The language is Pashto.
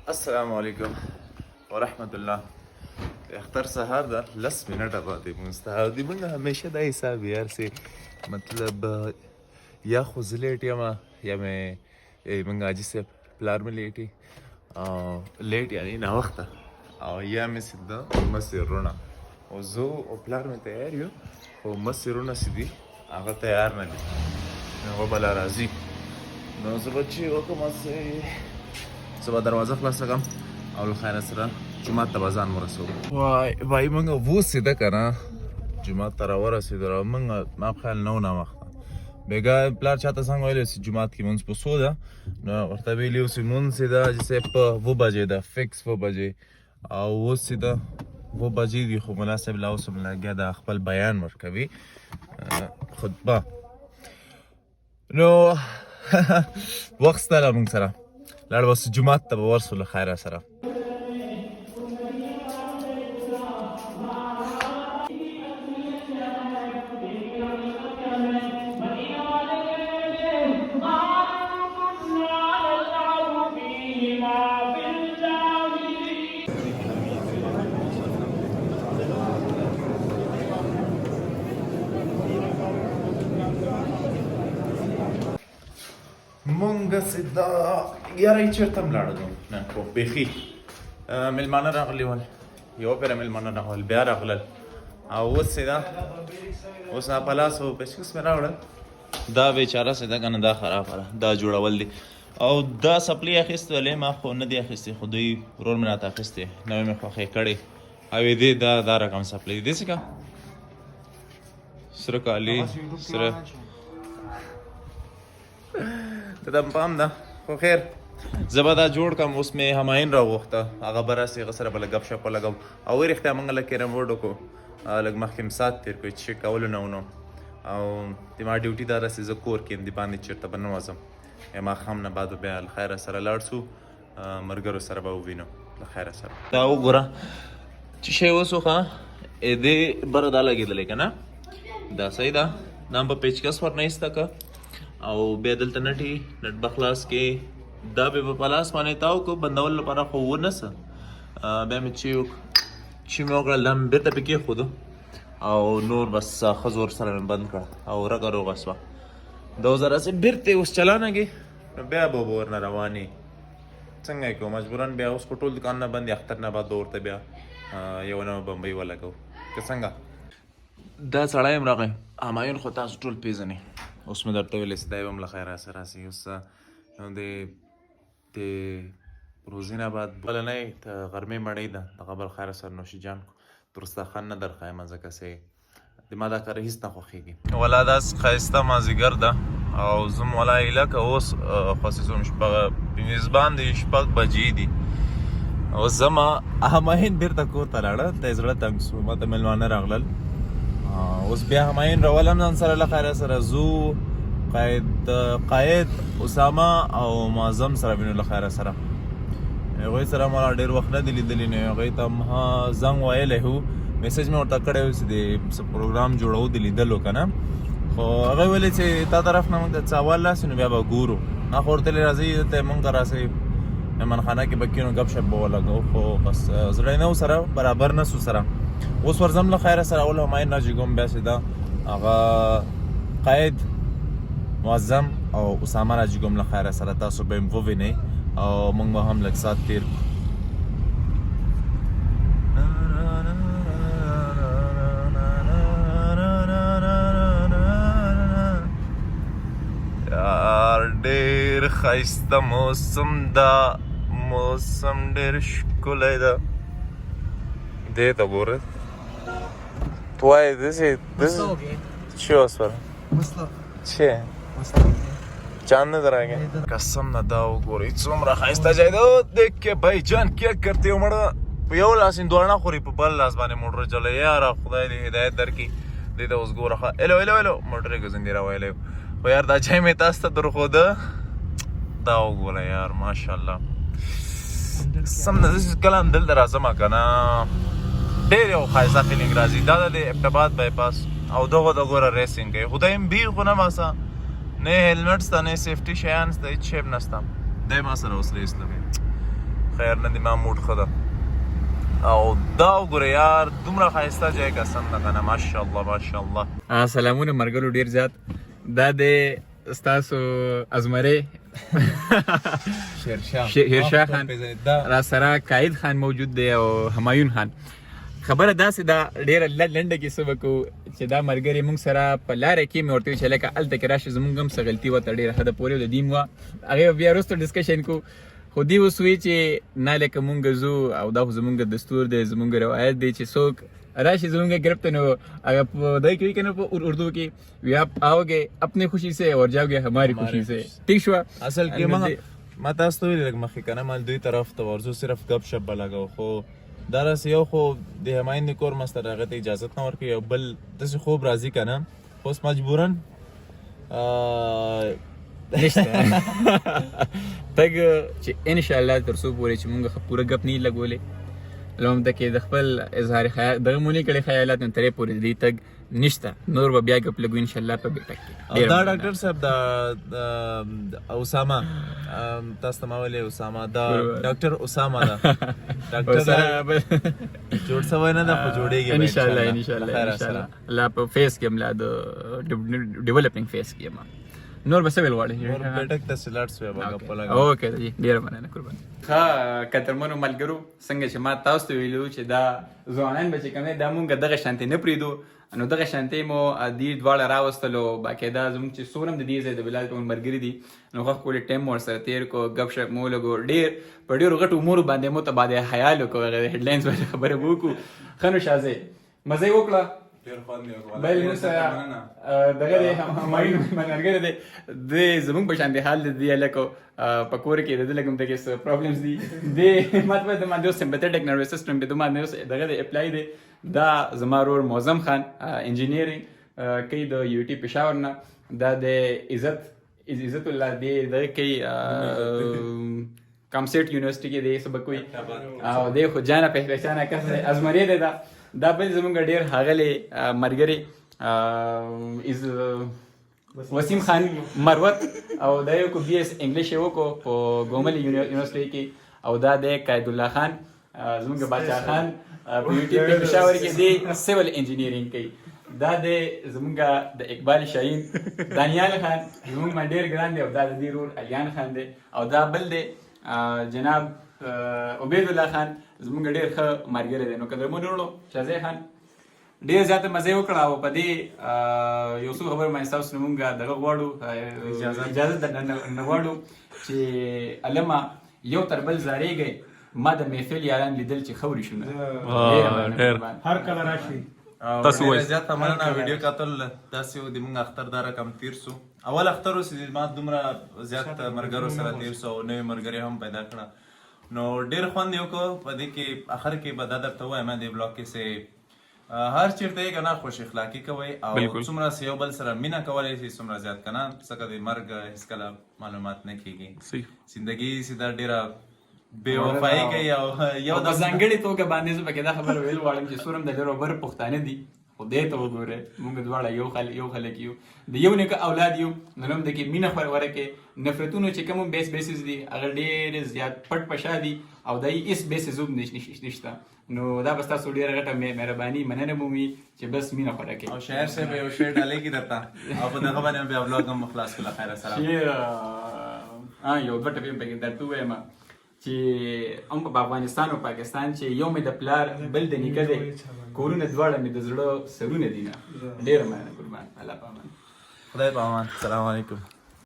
السلام علیکم ورحمت الله. اختر سهار ده لس منټه پاتې مستحاضي موږ همیشه دا حساب یار سي مطلب یا خو زه لیټ یم یا مې موږ حاجي صاحب پلار مې لیټ یعنی ناوخته او یا مې سده مسیرونه او زه او پلار مې تیار یو خو مسیرونه چې دي هغه تیار نه دي هغه بله راځي نو زه به چې وکړم زه به دروازه خلاصه کړم او له خیره سره جومات ته به ځان ورسوم. وایي موږ وسېده که نه جومات ته راورسېدو موږ ما په خیال 9 ناوخته بېګا پلار چاته څنګه ویلی چې جومات کې مونځ په څو ده نو ورته ویلي اوس مونځ چې ده حاجي صاحب په 2 بجې ده فکس 2 بجې او اوس چې ده 2 بجې دي خو ملا صاحب لا اوس هم لګیا ده خپل بیان ورکوي خطبه نو وخت شته له مونږ سره لاړ بس جومات ته به ورسو له خیره سره. مونږ سیده یاره چېرته هم لاړو نه خو بیخي مېلمانه راغلي ول یوه پیره مېلمانه راغلل بیا راغلل او اوس سیده اوس په لاس او پیچکس مې راوړل دا بیچاره سیده که نه دا خرابه ده دا جوړول دي او دا سپلي اخیستې ولې ما خو نه دي اخیستې خو دوی ورور مې راته اخیستې نوې مې خوښې کړې او یې دې دا رقم سپلي دي داسې که سره کالي سره ته ته پام ده خو خیر زه به دا جوړ کړم اوس مې همایون راوغوښته هغه به راسي هغه سره به لږ ګپ شپ ولګوم او وایي رښتیا موږ لږ کیرم بورډ وکړو لږ مخکې مې ساعت تېر کړو چې کولو نه ونو او د ما ډیوټي دا ده چې زه کور کې یم د باندې چېرته به نه وځم یا ماښام نه بعد بیا له خیره سره لاړ شو ملګرو سره به ووینو له خیره سره. دا وګوره چې شی اوس وښه دې بره دا لګېدلی که نه دا صحیح ده دا هم په پیچکس ورنه ایسته که او بیا دلته نټي نټ به خلاص کې دا به په لاس باندې تاو کو بندول لپاره خو ونسه بیا مې چې مې وکړل دا مې بېرته پې کېښودو او نور بس ښه زور سره مې بند کړه او رګه روغه شوه دا اوس راسې بېرته اوس چلانه کې نو بیا به ورنه روانې څنګه یې کوو مجبورن بیا اوس خو ټول دکان نه بند اختر نه بعد ورته بیا یو نوه بمبۍ ولګو که څنګه دا سړی یم راغی همایون خو تاسو ټول پېژنئ اوس مې درته ویلی چې دی به هم له خیره سره راسي اوس د روزي نه بعد بلنۍ ته غرمې مړۍ ده دغه بل خیره سره نوشي جان درسترخان نه درښایم ځکه چې د ما دا کار هېڅ نه خوښېږي ولا داسې ښایسته مازدیګر ده او زه م ولا هیله که اوس خصوصا میزبان د 6 بجې دي اوس زما همایون بېرته کور ته لاړه ته یې زړه تنګ شو ما ته مېلمانه راغلل اوس بیا همایون راولم ځان سره له خیره سره زو قاید اسامه او معظم سره وینو له خیره سره هغوی سره ما ډېر وخت نه دي لیدلي نو هغوی ته هم زنګ ویلی و میسج مې ورته کړی و چې د پروګرام جوړو د لیدلو که نه خو هغوی ویلې چې تا طرف نه موږ ته څه اول راسي نو بیا به ګورو ما خو ورته ویلې راځئ دلته موږ ته راسئ مهمانخانه کې به کینو ګپ شپ به ولګو خو بس زړی نه و سره برابر نه سو سره اوس ورځم له خیره سره اول همایون نه جګوم بیا سیده هغه قاید معظم او اسامه را جګوم له خیره سره تاسو به یې ووینئ او موږ به هم لږ ساعت تېر کړو. یار ډېر ښایسته موسم ده موسم ډېر ښکلی ده دې ته ګوره تو وایې داسې چی وسوله چی چاند نه دراگه قسم نه دا وګورئ څومره ښایسته ځای ده دیک که بھائی جان کیا کرتے ہو مړه په یو لاس هندوانه نه خوري په بل لاس باندې موټر چلوي یاره خدای دې هدایت درکړي دې ته اوس ګوره ښه الو الو الو موټر یې ګزندې راویلی خو یار دا ځای مې تاسو ته درښوده دا وګوره یار ماشاءالله سم نه زه کله هم دلته راځم که نه ډېر یو ښایسته فیلینګ راځي. دا د ابتباد بایپاس او دغه د ګوره ریسینګ کوي. خدای هم بیل خو نه باسه، نه هیلمټ شته نه سیفټي شیان شته، هېڅ شی هم نشته. دی ما سره اوس ریس لګوي. خیر نه دی ما موډ ښه ده او دا وګوره یار دومره ښایسته ځای قسم ده که نه ماشاءالله ماشاءالله. سلامونه ملګرو ډېر زیات. دا د ستاسو ازمرې شیرشاه خان را سره قائد خان موجود دی او همایون خان. خبره داسې ده ډېره لنډه کیسه به کوو چې دا ملګري موږ سره په لاره کې مې ورته ویل چې لکه هلته کې راشي زموږ هم څه غلطي وته ډېره ښه ده پورې د دیم وه هغې بیا وروسته ډسکشن کوو. خو دې اوس وایي چې نه لکه مونږ ځو او دا خو زمونږ دستور دی زمونږ روایت دی چې څوک راشي زمونږ گرفت نو هغه په دای کوي که نه په اردو کې وی آپ آؤگے اپنی خوشی سے اور جاؤگے ہماری خوشی سے. ٹھیک شوه. اصل کې ما تاسو ته ویل لږ مخکې که نه ما دوی طرف ته ورځو صرف گپ شپ به لګو خو دارس یو خو د همایون کور مستر هغه ته اجازت نه ورکوي او بل داسې خوب راځي که نه خو اوس مجبورا نشته تګ چې انشاءالله تر څو پورې چې مونږ پوره ګپ نه لګولې لوم د کې د خپل اظهار خیال دغه مونږ کړي خیالات نن ترې پورې دې تګ نشته نور به بیا ګپ لګو انشاءالله په بیٹک کې. دا ډاکټر صاحب دا اسامه تاسو ته ما ویلې اسامه دا ډاکټر اسامه دا ډاکټر جوړ سوی نه ده خو جوړېږي انشاءالله الله په فیس کې ملا د ډیولپینګ فیس کې ما نور به څه ویل غواړې بیٹک ته سلاټ سوی به ګپ لګو. اوکې جی ډېره مننه قربان. ښه کترمنو ملګرو څنګه چې ما تاسو ته ویلو چې دا ځوانان به چې کوم دا مونږ دغه شانتي نه پرېږدو نو دغه شانتي مو دې دواړه راوستلو باقاعده زموږ چې څومره هم د دې ځای د بلال کوم ملګري دي نو هغه ښکلی ټایم مو ورسره تېر کړو ګپ شپ مو ولګو ډېر په ډېرو غټو امورو باندې مو ته باندې خیال وکړو هغه هیډلاینز باندې خبرې به وکړو. ښه نو شاه ځای مزه یې وکړه بل موږ سره دغه دی همایون ملګری دی د زموږ په شان دی حال دی هلکو په کور کې د ده لږ همدغې څه پرابلمز دي د مطلب د باندې اوس سمپتیټک نروس سسټم د باندې اوس دغه دی اپلای دی. دا زما ورور معظم خان انجینیرینګ کوي د یو ټي پېښور نه دا د عزت الله دی دغه کوي کامسیټ یونیورسټي کې دی سبق کوي او دی خو جانه پهچانه کس دی ازمرې دی دا بل زمونږ ډېر ښاغلی ملګری وسیم خان مروت او دا یو کو بی ایس انګلیش یې وکړو په ګومل یونیورسټۍ کې او دا دی قائد الله خان زمونږ باچا خان په یو ټي پېښور کې دی سیول انجینیرینګ کوي. دا دی زمونږ د اقبال شاهین دانیال خان زمونږ ما ډېر ګران دی او دا د دې ورور الیان خان دی او دا بل دی جناب عبید الله خان زمونږ ډېر ښه ملګری دی. نو قدرمنو وروڼو شاه خان ډېر زیاته مزه یې وکړه او په دې یو څو خبرو باندې ستاسو نه مونږ دغه غواړو اجازه نه غواړو چې علما یو تر بل زارېږئ ما د محفل یاران لیدل چې خوري شونه هر کله راشي تاسو وایي زیاته مننه ویډیو کتل داسې و د مونږ اختر دا رقم تیر سو اول اختر اوس ما دومره زیات ملګرو سره تیر سو او نوي ملګري هم پیدا کړه نو ډېر خوند یې وکړو په دې کې اخر کې به دا درته وایم دې بلاګ کې سه هر چیرته یې که نه خوش اخلاقي کوئ او څومره یو بل سره مینه کولی شي څومره زیات که نه ځکه د مرګ هېڅکله معلومات نه کېږي زندګي سیده ډېره بې وفایي کوي او یو په ځانګړې توګه باندې زه پکې دا خبره ویل غواړم چې څومره د ډېرو بر پښتانه دي خدای ته وګورئ موږ دواړه یو خلک یو د یو نیکه اولاد یو نو هم دکې مینه ورکې نفرتونو چې کوم بیسز دي هغه ډېر زیات پټ پشا دي او د هېڅ بیسز هم نشته نو دا به ستاسو ډېره غټه مهرباني مننه به وي چې بس مینه خوره او شاعر صاحب یو شعر ډالېږي درته او په دغه باندې بیا بلاګ هم خلاص کړو خیره سره یو دوه ټپې پکې درته ووایم چې هم په افغانستان او پاکستان چې یو مې د پلار بل د نیکه دی کورونه دواړه مې د زړه سرونه دي نه ډېره مننه قربان الله په امان خدای په امان السلام علیکم.